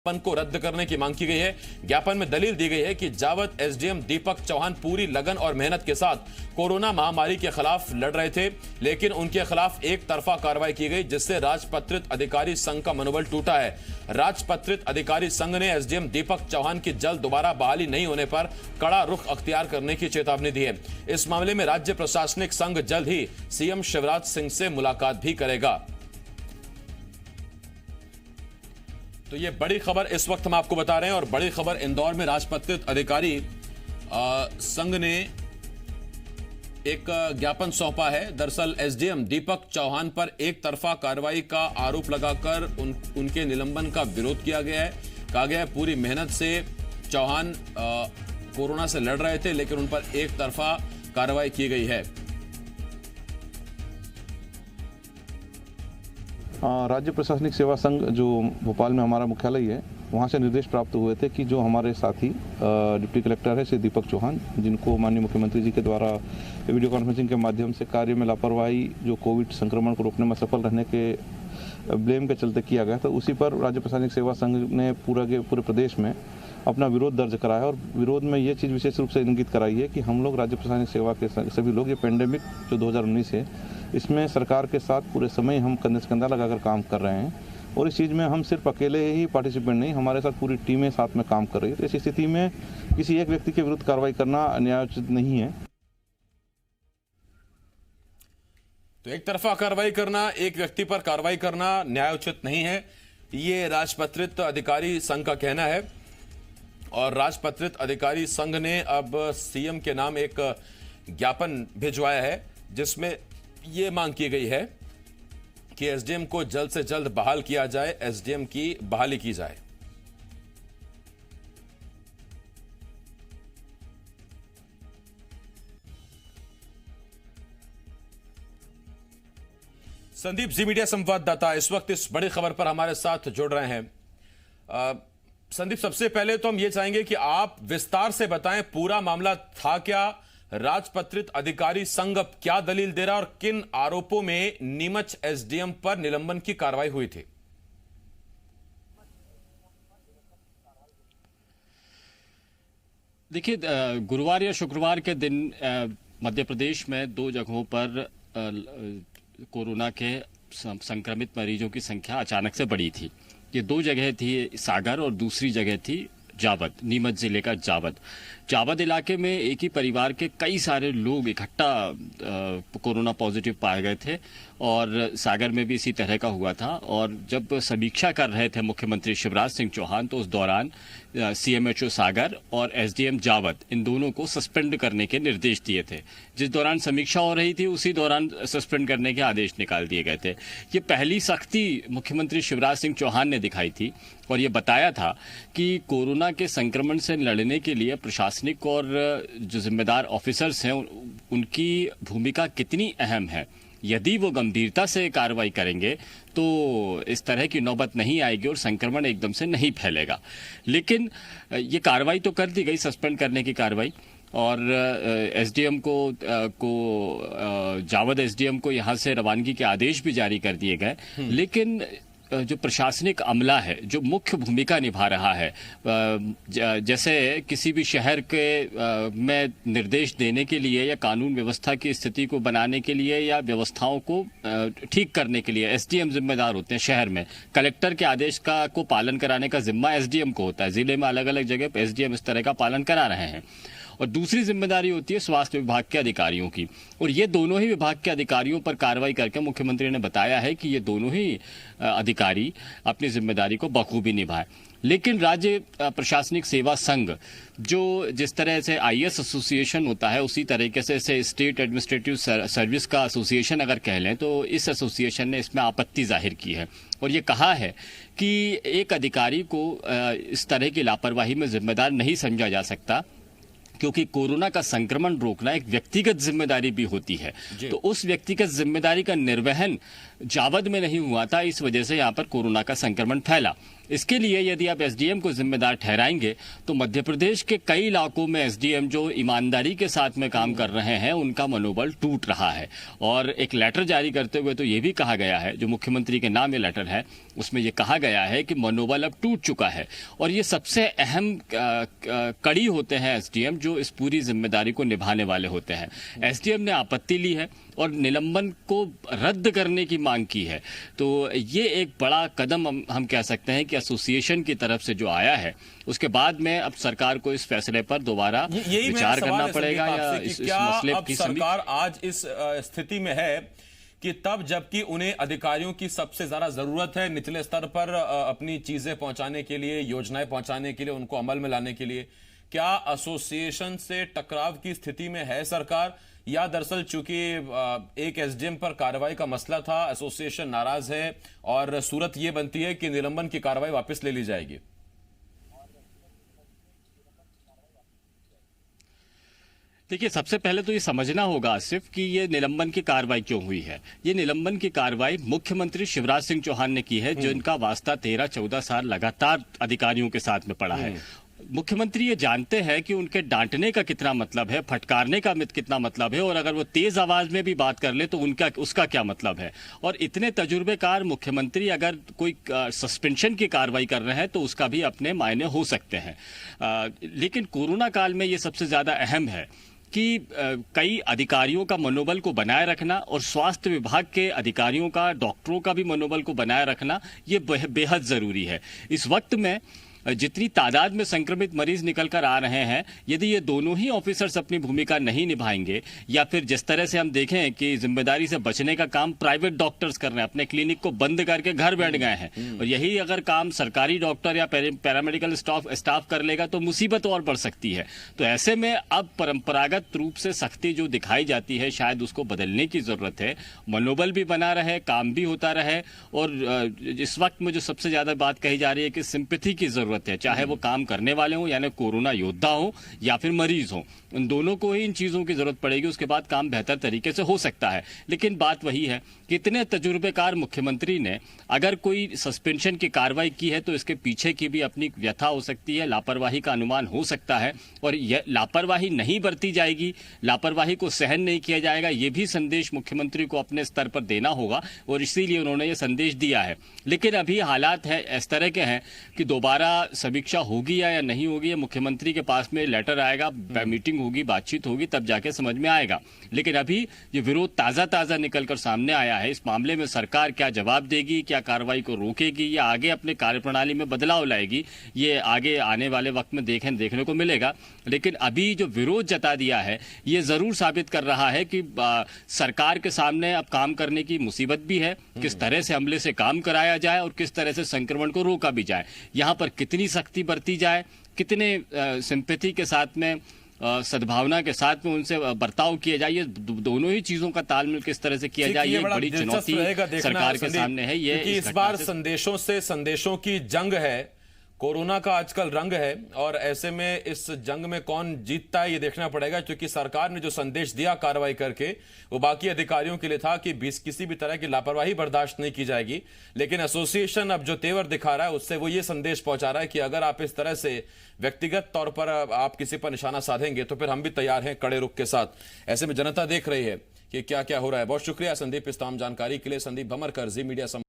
को रद्द करने की मांग की गई है। ज्ञापन में दलील दी गई है कि जावद एसडीएम दीपक चौहान पूरी लगन और मेहनत के साथ कोरोना महामारी के खिलाफ लड़ रहे थे, लेकिन उनके खिलाफ एक तरफा कार्रवाई की गई, जिससे राजपत्रित अधिकारी संघ का मनोबल टूटा है। राजपत्रित अधिकारी संघ ने एसडीएम दीपक चौहान की जल्द दोबारा बहाली नहीं होने पर कड़ा रुख अख्तियार करने की चेतावनी दी है। इस मामले में राज्य प्रशासनिक संघ जल्द ही सीएम शिवराज सिंह से मुलाकात भी करेगा। तो ये बड़ी खबर इस वक्त हम आपको बता रहे हैं, और बड़ी खबर इंदौर में राजपत्रित अधिकारी संघ ने एक ज्ञापन सौंपा है। दरअसल एसडीएम दीपक चौहान पर एक तरफा कार्रवाई का आरोप लगाकर उनके निलंबन का विरोध किया गया है। कहा गया है पूरी मेहनत से चौहान कोरोना से लड़ रहे थे, लेकिन उन पर एक तरफा कार्रवाई की गई है। राज्य प्रशासनिक सेवा संघ जो भोपाल में हमारा मुख्यालय है, वहाँ से निर्देश प्राप्त हुए थे कि जो हमारे साथी डिप्टी कलेक्टर है श्री दीपक चौहान, जिनको माननीय मुख्यमंत्री जी के द्वारा वीडियो कॉन्फ्रेंसिंग के माध्यम से कार्य में लापरवाही जो कोविड संक्रमण को रोकने में सफल रहने के ब्लेम के चलते किया गया था, उसी पर राज्य प्रशासनिक सेवा संघ ने पूरे प्रदेश में अपना विरोध दर्ज कराया। और विरोध में ये चीज़ विशेष रूप से इंगित कराई है कि हम लोग राज्य प्रशासनिक सेवा के सभी लोग ये पेंडेमिक जो 2019 है, इसमें सरकार के साथ पूरे समय हम कंधे से कंधा लगाकर काम कर रहे हैं, और इस चीज़ में हम सिर्फ अकेले ही पार्टिसिपेंट नहीं, हमारे साथ पूरी टीमें साथ में काम कर रही है। तो इस स्थिति में किसी एक व्यक्ति के विरुद्ध कार्रवाई करना न्यायोचित नहीं है। तो एक तरफा कार्रवाई करना, एक व्यक्ति पर कार्रवाई करना न्यायोचित नहीं है, ये राजपत्रित अधिकारी संघ का कहना है। और राजपत्रित अधिकारी संघ ने अब सीएम के नाम एक ज्ञापन भिजवाया है, जिसमें यह मांग की गई है कि एसडीएम को जल्द से जल्द बहाल किया जाए, एसडीएम की बहाली की जाए। संदीप, जी मीडिया संवाददाता, इस वक्त इस बड़ी खबर पर हमारे साथ जुड़ रहे हैं। संदीप, सबसे पहले तो हम ये चाहेंगे कि आप विस्तार से बताएं पूरा मामला था क्या, राजपत्रित अधिकारी संघ अब क्या दलील दे रहा और किन आरोपों में नीमच एसडीएम पर निलंबन की कार्रवाई हुई थी। देखिए, गुरुवार या शुक्रवार के दिन मध्य प्रदेश में 2 जगहों पर कोरोना के संक्रमित मरीजों की संख्या अचानक से बढ़ी थी। ये 2 जगह थी, सागर, और दूसरी जगह थी जावद, नीमच जिले का जावद इलाके में एक ही परिवार के कई सारे लोग इकट्ठा कोरोना पॉजिटिव पाए गए थे, और सागर में भी इसी तरह का हुआ था। और जब समीक्षा कर रहे थे मुख्यमंत्री शिवराज सिंह चौहान, तो उस दौरान सीएमएचओ सागर और एसडीएम जावद, इन दोनों को सस्पेंड करने के निर्देश दिए थे। जिस दौरान समीक्षा हो रही थी, उसी दौरान सस्पेंड करने के आदेश निकाल दिए गए थे। ये पहली सख्ती मुख्यमंत्री शिवराज सिंह चौहान ने दिखाई थी, और ये बताया था कि कोरोना के संक्रमण से लड़ने के लिए प्रशासनिक और जो जिम्मेदार ऑफिसर्स हैं, उनकी भूमिका कितनी अहम है। यदि वो गंभीरता से कार्रवाई करेंगे तो इस तरह की नौबत नहीं आएगी और संक्रमण एकदम से नहीं फैलेगा। लेकिन ये कार्रवाई तो कर दी गई, सस्पेंड करने की कार्रवाई, और एसडीएम को जावद एसडीएम को यहाँ से रवानगी के आदेश भी जारी कर दिए गए। लेकिन जो प्रशासनिक अमला है, जो मुख्य भूमिका निभा रहा है, जैसे किसी भी शहर के में निर्देश देने के लिए या कानून व्यवस्था की स्थिति को बनाने के लिए या व्यवस्थाओं को ठीक करने के लिए एसडीएम जिम्मेदार होते हैं। शहर में कलेक्टर के आदेश को पालन कराने का जिम्मा एसडीएम को होता है। जिले में अलग अलग जगह पर एसडीएम इस तरह का पालन करा रहे हैं। और दूसरी जिम्मेदारी होती है स्वास्थ्य विभाग के अधिकारियों की, और ये दोनों ही विभाग के अधिकारियों पर कार्रवाई करके मुख्यमंत्री ने बताया है कि ये दोनों ही अधिकारी अपनी जिम्मेदारी को बखूबी निभाएं। लेकिन राज्य प्रशासनिक सेवा संघ, जो जिस तरह से आईएएस एसोसिएशन होता है, उसी तरीके से स्टेट एडमिनिस्ट्रेटिव सर्विस का एसोसिएशन अगर कह लें, तो इस एसोसिएशन ने इसमें आपत्ति जाहिर की है और ये कहा है कि एक अधिकारी को इस तरह की लापरवाही में जिम्मेदार नहीं समझा जा सकता, क्योंकि कोरोना का संक्रमण रोकना एक व्यक्तिगत जिम्मेदारी भी होती है। तो उस व्यक्तिगत जिम्मेदारी का निर्वहन जावद में नहीं हुआ था, इस वजह से यहाँ पर कोरोना का संक्रमण फैला। इसके लिए यदि आप एसडीएम को जिम्मेदार ठहराएंगे तो मध्य प्रदेश के कई इलाकों में एसडीएम जो ईमानदारी के साथ में काम कर रहे हैं उनका मनोबल टूट रहा है। और एक लेटर जारी करते हुए तो ये भी कहा गया है, जो मुख्यमंत्री के नाम ये लेटर है उसमें ये कहा गया है कि मनोबल अब टूट चुका है। और ये सबसे अहम कड़ी होते हैं एसडीएम, जो इस पूरी जिम्मेदारी को निभाने वाले होते हैं। एसडीएम ने आपत्ति ली है और निलंबन को रद्द करने की मांग की है। तो ये एक बड़ा कदम हम कह सकते हैं कि एसोसिएशन की तरफ से जो आया है, उसके बाद में अब सरकार को इस फैसले पर दोबारा विचार करना पड़ेगा या इस मसले की सरकार आज इस स्थिति में है कि तब जबकि उन्हें अधिकारियों की सबसे ज्यादा जरूरत है निचले स्तर पर अपनी चीजें पहुंचाने के लिए, योजनाएं पहुंचाने के लिए, उनको अमल में लाने के लिए, क्या एसोसिएशन से टकराव की स्थिति में है सरकार, या दरअसल चूंकि एक एसडीएम पर कार्रवाई का मसला था, एसोसिएशन नाराज है और सूरत ये बनती है कि निलंबन की कार्रवाई वापस ले ली जाएगी? देखिए, सबसे पहले तो ये समझना होगा आसिफ कि ये निलंबन की कार्रवाई क्यों हुई है। ये निलंबन की कार्रवाई मुख्यमंत्री शिवराज सिंह चौहान ने की है, जिनका वास्ता 13-14 साल लगातार अधिकारियों के साथ में पड़ा है। मुख्यमंत्री ये जानते हैं कि उनके डांटने का कितना मतलब है, फटकारने का कितना मतलब है, और अगर वो तेज आवाज में भी बात कर ले तो उसका क्या मतलब है। और इतने तजुर्बेकार मुख्यमंत्री अगर कोई सस्पेंशन की कार्रवाई कर रहे हैं तो उसका भी अपने मायने हो सकते हैं। लेकिन कोरोना काल में ये सबसे ज्यादा अहम है कि कई अधिकारियों का मनोबल को बनाए रखना और स्वास्थ्य विभाग के अधिकारियों का, डॉक्टरों का भी मनोबल को बनाए रखना ये बेहद जरूरी है। इस वक्त में जितनी तादाद में संक्रमित मरीज निकल कर आ रहे हैं, यदि ये दोनों ही ऑफिसर्स अपनी भूमिका नहीं निभाएंगे, या फिर जिस तरह से हम देखें कि जिम्मेदारी से बचने का काम प्राइवेट डॉक्टर्स कर रहे हैं, अपने क्लिनिक को बंद करके घर बैठ गए हैं, और यही अगर काम सरकारी डॉक्टर या पैरामेडिकल स्टाफ कर लेगा तो मुसीबत और बढ़ सकती है। तो ऐसे में अब परंपरागत रूप से सख्ती जो दिखाई जाती है, शायद उसको बदलने की जरूरत है। मनोबल भी बना रहे, काम भी होता रहे, और इस वक्त में जो सबसे ज्यादा बात कही जा रही है कि सिंपैथी की जरूरत है, चाहे वो काम करने वाले हों यानी कोरोना योद्धा हो या फिर मरीज हो, उन दोनों को ही इन चीजों की जरूरत पड़ेगी। उसके बाद काम बेहतर तरीके से हो सकता है। लेकिन बात वही है कि इतने तजुर्बेकार मुख्यमंत्री ने अगर कोई सस्पेंशन की कार्रवाई की है तो इसके पीछे की भी अपनी व्यथा हो सकती है, लापरवाही का अनुमान हो सकता है, और यह लापरवाही नहीं बरती जाएगी, लापरवाही को सहन नहीं किया जाएगा, ये भी संदेश मुख्यमंत्री को अपने स्तर पर देना होगा, और इसीलिए उन्होंने ये संदेश दिया है। लेकिन अभी हालात है इस तरह के हैं कि दोबारा समीक्षा होगी या नहीं होगी, मुख्यमंत्री के पास में लेटर आएगा, मीटिंग होगी, बातचीत होगी, तब जाके समझ में आएगा। लेकिन अभी ये विरोध ताजा निकलकर सामने आया है। इस मामले में सरकार क्या जवाब देगी, क्या कार्रवाई को रोकेगी, या आगे अपने कार्यप्रणाली में बदलाव लाएगी, ये आगे आने वाले वक्त में देखने को मिलेगा। लेकिन अभी जो विरोध जता दिया है, ये जरूर साबित कर रहा है कि सरकार के सामने अब काम करने की मुसीबत भी है, किस तरह से अमले से काम कराया जाए और किस तरह से संक्रमण को रोका भी जाए। यहाँ पर कितनी सख्ती बरती जाए, कितने सिंपैथी के साथ में, सद्भावना के साथ में उनसे बर्ताव किया जाए, ये दोनों ही चीजों का तालमेल किस तरह से किया जाए, ये बड़ी चुनौती सरकार के सामने है। ये इस बार संदेशों की जंग है, कोरोना का आजकल रंग है, और ऐसे में इस जंग में कौन जीतता है ये देखना पड़ेगा, क्योंकि सरकार ने जो संदेश दिया कार्रवाई करके वो बाकी अधिकारियों के लिए था कि किसी भी तरह की लापरवाही बर्दाश्त नहीं की जाएगी। लेकिन एसोसिएशन अब जो तेवर दिखा रहा है उससे वो ये संदेश पहुंचा रहा है कि अगर आप इस तरह से व्यक्तिगत तौर पर आप किसी पर निशाना साधेंगे तो फिर हम भी तैयार हैं कड़े रुख के साथ। ऐसे में जनता देख रही है कि क्या क्या हो रहा है। बहुत शुक्रिया संदीप इस तमाम जानकारी के लिए। संदीप भमरकर, जी मीडिया।